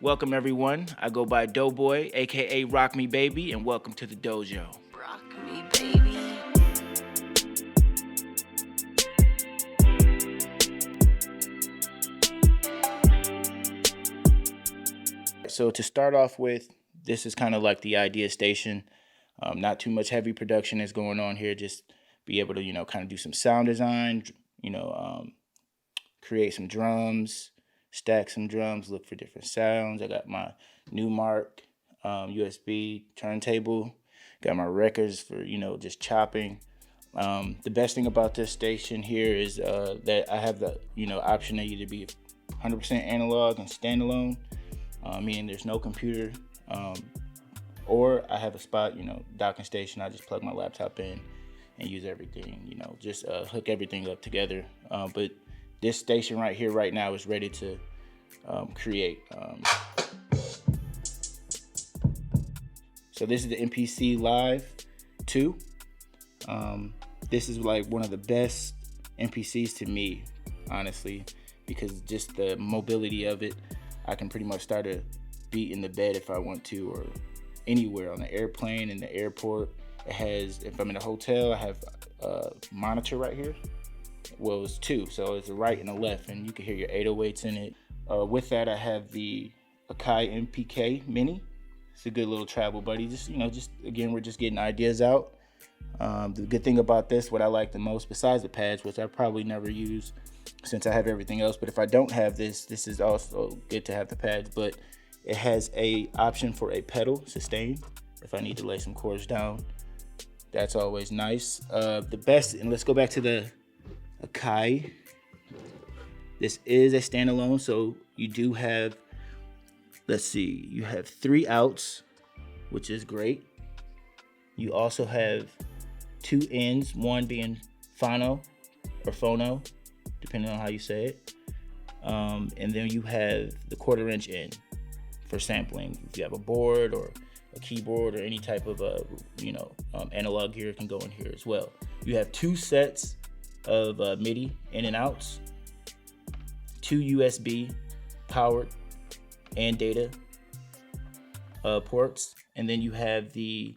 Welcome everyone. I go by Doughboy, aka RockMeBaby, and welcome to the Doh'Jo. RockMeBaby. So to start off with, this is kind of like the idea station. Not too much heavy production is going on here. Just be able to, kind of do some sound design, create some drums, stack some drums, look for different sounds. I got my new Mark USB turntable. Got my records for, just chopping. The best thing about this station here is that I have the, option to either be 100% analog and standalone, meaning there's no computer, or I have a spot, docking station. I just plug my laptop in and use everything, just hook everything up together. But this station right here, right now, is ready to create. So this is the MPC Live 2. This is like one of the best MPCs to me, honestly, because just the mobility of it. I can pretty much start a beat in the bed if I want to, or anywhere on the airplane, in the airport. It has, if I'm in a hotel, I have a monitor right here. Well, it's two, so it's a right and a left, and you can hear your 808s in it. With that, I have the Akai MPK Mini. It's a good little travel buddy. Just again, we're just getting ideas out. The good thing about this, what I like the most, besides the pads, which I probably never use since I have everything else, but if I don't have this is also good to have the pads. But it has a option for a pedal sustain if I need to lay some chords down. That's always nice. The best, and let's go back to the Akai. This is a standalone, so you do have, you have 3 outs, which is great. You also have 2 ins, one being phono or phono, depending on how you say it. And then you have the 1/4-inch in for sampling. If you have a board or a keyboard or any type of analog gear, can go in here as well. You have 2 sets of MIDI in and outs, 2 USB powered and data ports, and then you have the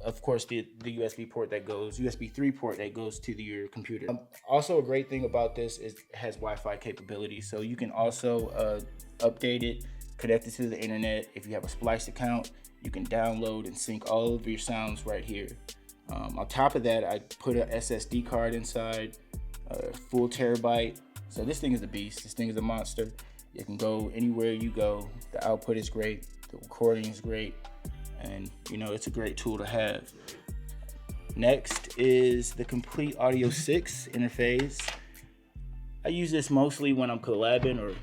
of course the USB port that goes, USB 3 port that goes to your computer. Also, a great thing about this is it has Wi-Fi capability, so you can also update it, connect it to the internet. If you have a Splice account, you can download and sync all of your sounds right here. On top of that, I put an SSD card inside, a full terabyte. So this thing is a beast. This thing is a monster. It can go anywhere you go. The output is great. The recording is great. And it's a great tool to have. Next is the Complete Audio 6 interface. I use this mostly when I'm collabing or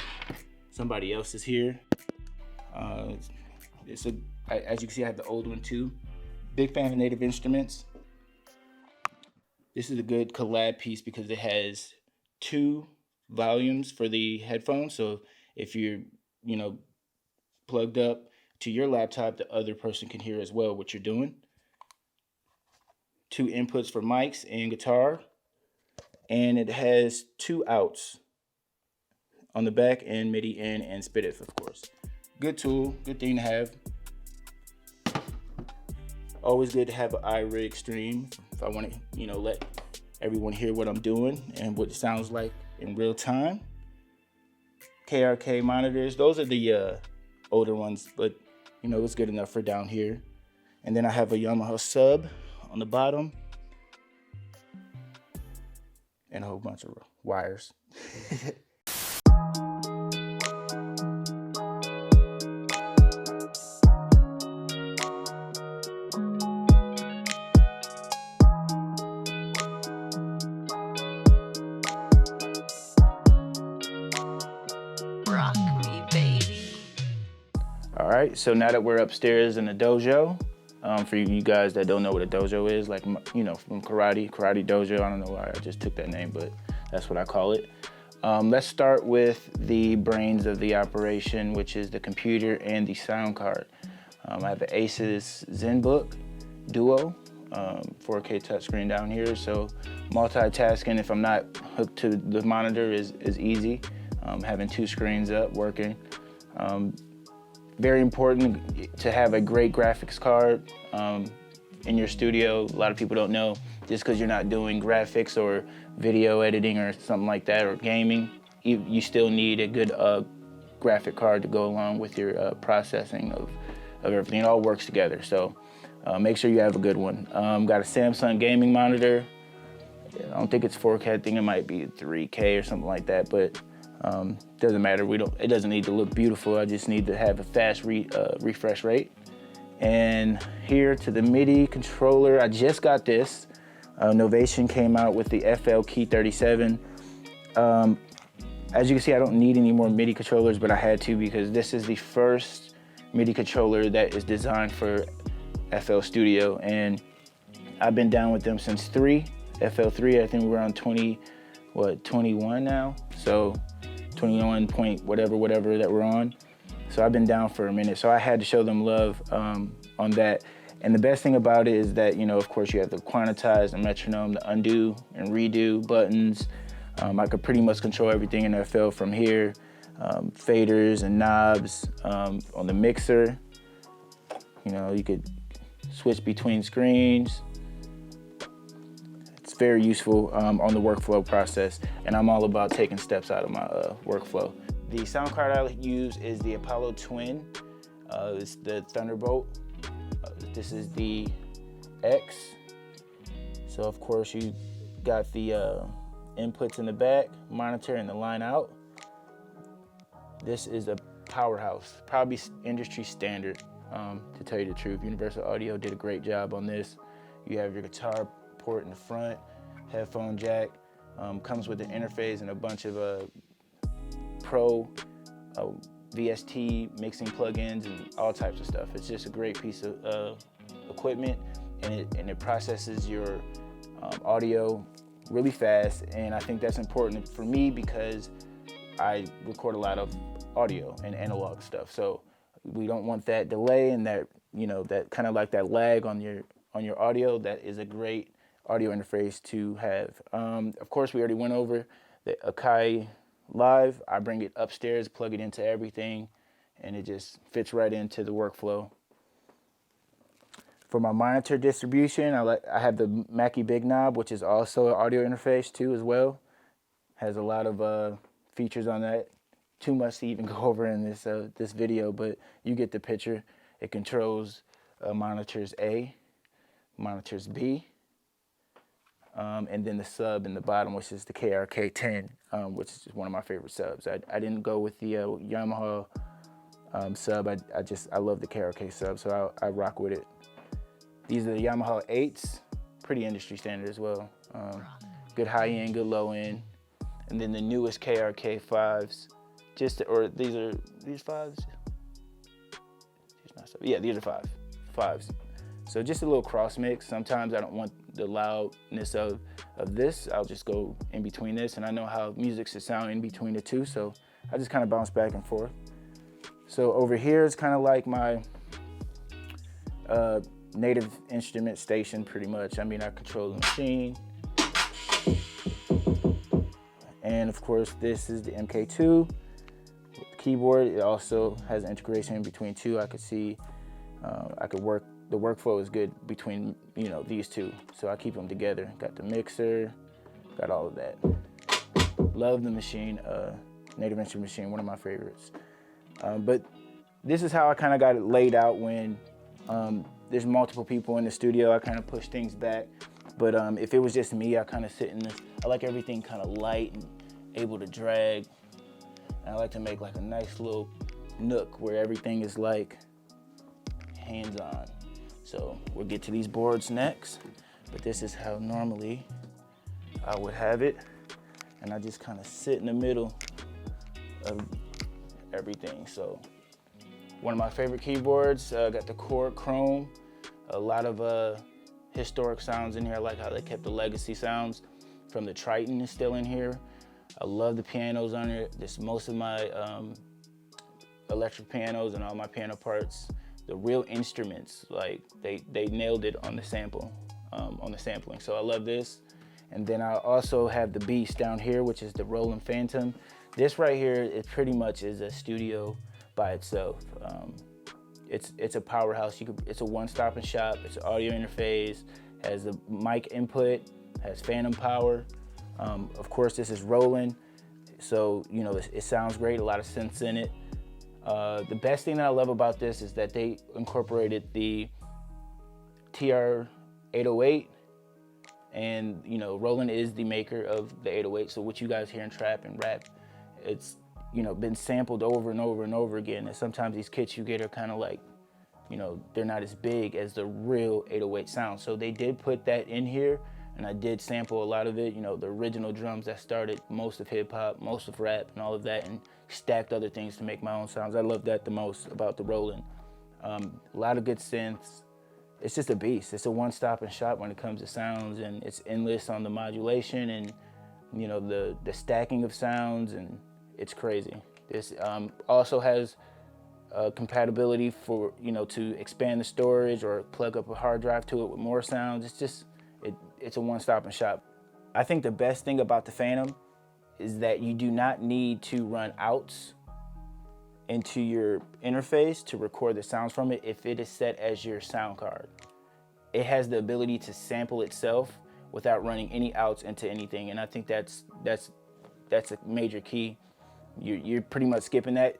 somebody else is here. As you can see, I have the old one too. Big fan of Native Instruments. This is a good collab piece because it has 2 volumes for the headphones. So if you're, plugged up to your laptop, the other person can hear as well what you're doing. 2 inputs for mics and guitar. And it has 2 outs on the back, and MIDI in and SPDIF, of course. Good tool, good thing to have. Always good to have an iRig stream if I want to, let everyone hear what I'm doing and what it sounds like in real time. KRK monitors, those are the older ones, but it's good enough for down here. And then I have a Yamaha sub on the bottom and a whole bunch of wires. RockMeBaby. All right, so now that we're upstairs in the Doh'Jo, for you guys that don't know what a dojo is, like, from karate dojo, I don't know why I just took that name, but that's what I call it. Let's start with the brains of the operation, which is the computer and the sound card. I have the Asus ZenBook Duo, 4K touchscreen down here, so multitasking, if I'm not hooked to the monitor, is easy. having 2 screens up working. Very important to have a great graphics card in your studio. A lot of people don't know, just because you're not doing graphics or video editing or something like that, or gaming, you still need a good graphic card to go along with your processing of everything. It all works together, so make sure you have a good one. Got a Samsung gaming monitor. I don't think it's 4K, I think it might be 3K or something like that, but doesn't matter. It doesn't need to look beautiful. I just need to have a fast refresh rate. And here to the MIDI controller, I just got this. Novation came out with the FL Key 37. As you can see, I don't need any more MIDI controllers, but I had to because this is the first MIDI controller that is designed for FL Studio, and I've been down with them since FL3. I think we're on 21 now, so 21 point whatever that we're on. So I've been down for a minute, so I had to show them love on that. And the best thing about it is that, of course, you have the quantize, the metronome, the undo and redo buttons. I could pretty much control everything in FL from here. Faders and knobs on the mixer. You could switch between screens. It's very useful on the workflow process, and I'm all about taking steps out of my workflow. The sound card I use is the Apollo Twin. It's the Thunderbolt. This is the X. So of course you got the inputs in the back, monitor, and the line out. This is a powerhouse, probably industry standard, to tell you the truth. Universal Audio did a great job on this. You have your guitar port in the front, headphone jack, comes with an interface and a bunch of pro VST mixing plugins and all types of stuff. It's just a great piece of equipment, and it processes your audio really fast, and I think that's important for me because I record a lot of audio and analog stuff, so we don't want that delay and that that kind of like that lag on your audio. That is a great audio interface to have. Of course, we already went over the Akai Live. I bring it upstairs, plug it into everything, and it just fits right into the workflow. For my monitor distribution, I have the Mackie Big Knob, which is also an audio interface too as well. Has a lot of features on that. Too much to even go over in this video, but you get the picture. It controls monitors A, monitors B, and then the sub in the bottom, which is the KRK-10, which is one of my favorite subs. I didn't go with the Yamaha sub. I love the KRK sub, so I rock with it. These are the Yamaha 8s, pretty industry standard as well. Good high end, good low end. And then the newest KRK 5s. These 5s? Yeah, these are 5s. So just a little cross mix. Sometimes I don't want the loudness of this. I'll just go in between this, and I know how music should sound in between the two, so I just kind of bounce back and forth. So over here is kind of like my native instrument station, pretty much. I mean, I control the machine. And of course, this is the MK2 keyboard. It also has an integration between two. I could see, the workflow is good between, these two. So I keep them together. Got the mixer, got all of that. Love the machine, native instrument machine, one of my favorites. But this is how I kind of got it laid out when there's multiple people in the studio. I kind of push things back. But if it was just me, I kind of sit in this. I like everything kind of light and able to drag. And I like to make like a nice little nook where everything is like hands-on. So we'll get to these boards next. But this is how normally I would have it. And I just kind of sit in the middle of everything. So one of my favorite keyboards, got the Core Chrome. A lot of historic sounds in here. I like how they kept the legacy sounds from the Triton is still in here. I love the pianos on it. Most of my electric pianos and all my piano parts, the real instruments, like they nailed it on the sample, on the sampling. So I love this. And then I also have the Beast down here, which is the Roland Phantom. This right here, it pretty much is a studio by itself. It's a powerhouse. It's a one-stop and shop. It's an audio interface, has the mic input, has phantom power. Of course, this is Roland, so you know it sounds great. A lot of synths in it. The best thing that I love about this is that they incorporated the TR-808, and you know Roland is the maker of the 808. So what you guys hear in trap and rap, it's been sampled over and over and over again. And sometimes these kits you get are kind of like, they're not as big as the real 808 sound. So they did put that in here, and I did sample a lot of it, the original drums that started most of hip hop, most of rap and all of that, and stacked other things to make my own sounds. I love that the most about the Roland. A lot of good synths. It's just a beast. It's a one-stop and shop when it comes to sounds, and it's endless on the modulation and the stacking of sounds, and it's crazy. This also has compatibility for to expand the storage or plug up a hard drive to it with more sounds. It's a one-stop and shop. I think the best thing about the Phantom is that you do not need to run outs into your interface to record the sounds from it if it is set as your sound card. It has the ability to sample itself without running any outs into anything, and I think that's a major key. You're pretty much skipping that.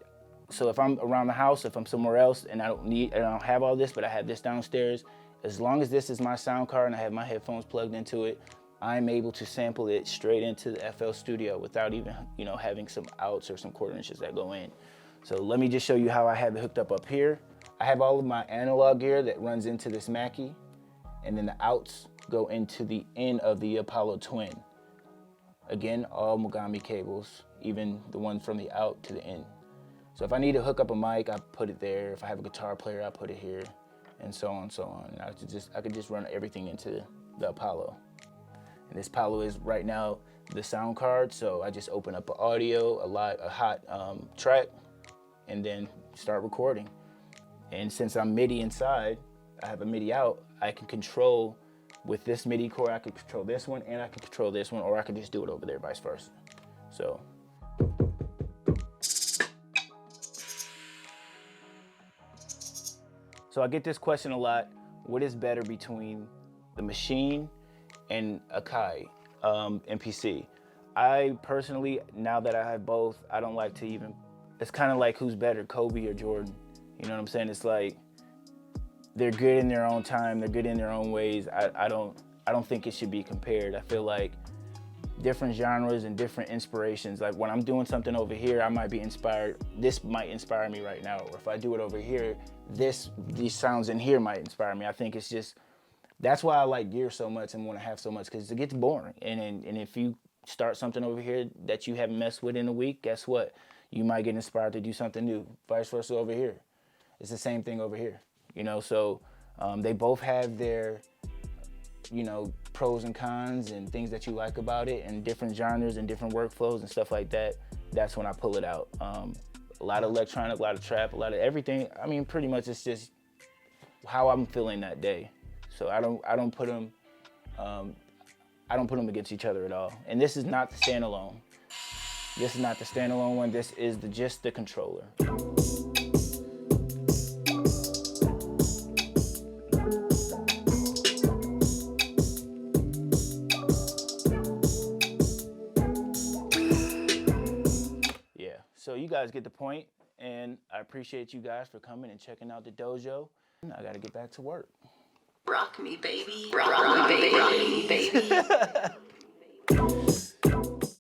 So if I'm around the house, if I'm somewhere else and I don't have all this, but I have this downstairs, as long as this is my sound card and I have my headphones plugged into it, I'm able to sample it straight into the FL Studio without even having some outs or some quarter inches that go in. So let me just show you how I have it hooked up here. I have all of my analog gear that runs into this Mackie, and then the outs go into the end of the Apollo Twin. Again, all Mogami cables, even the one from the out to the in. So if I need to hook up a mic, I put it there. If I have a guitar player, I put it here, and so on and so on. And I could just run everything into the Apollo. And this Apollo is right now the sound card, so I just open up an audio, a hot track, and then start recording. And since I'm MIDI inside, I have a MIDI out, I can control with this MIDI core, I can control this one and I can control this one, or I can just do it over there, vice versa. So. So I get this question a lot, what is better between the Machine and Akai MPC? I personally, now that I have both, I don't like to even, it's kind of like who's better, Kobe or Jordan? You know what I'm saying? It's like, they're good in their own time, they're good in their own ways. I don't think it should be compared. I feel like different genres and different inspirations. Like when I'm doing something over here, I might be inspired, this might inspire me right now. Or if I do it over here, these sounds in here might inspire me. I think it's just, that's why I like gear so much and want to have so much, because it gets boring. And if you start something over here that you haven't messed with in a week, guess what? You might get inspired to do something new, vice versa over here. It's the same thing over here, so they both have their, pros and cons and things that you like about it, and different genres and different workflows and stuff like that. That's when I pull it out. A lot of electronic, a lot of trap, a lot of everything. I mean, pretty much it's just how I'm feeling that day. So I don't put them against each other at all. And this is not the standalone. This is not the standalone one. This is just the controller. Yeah, so you guys get the point, and I appreciate you guys for coming and checking out the Doh'Jo. I gotta get back to work. Rock me, baby. Rock me, baby.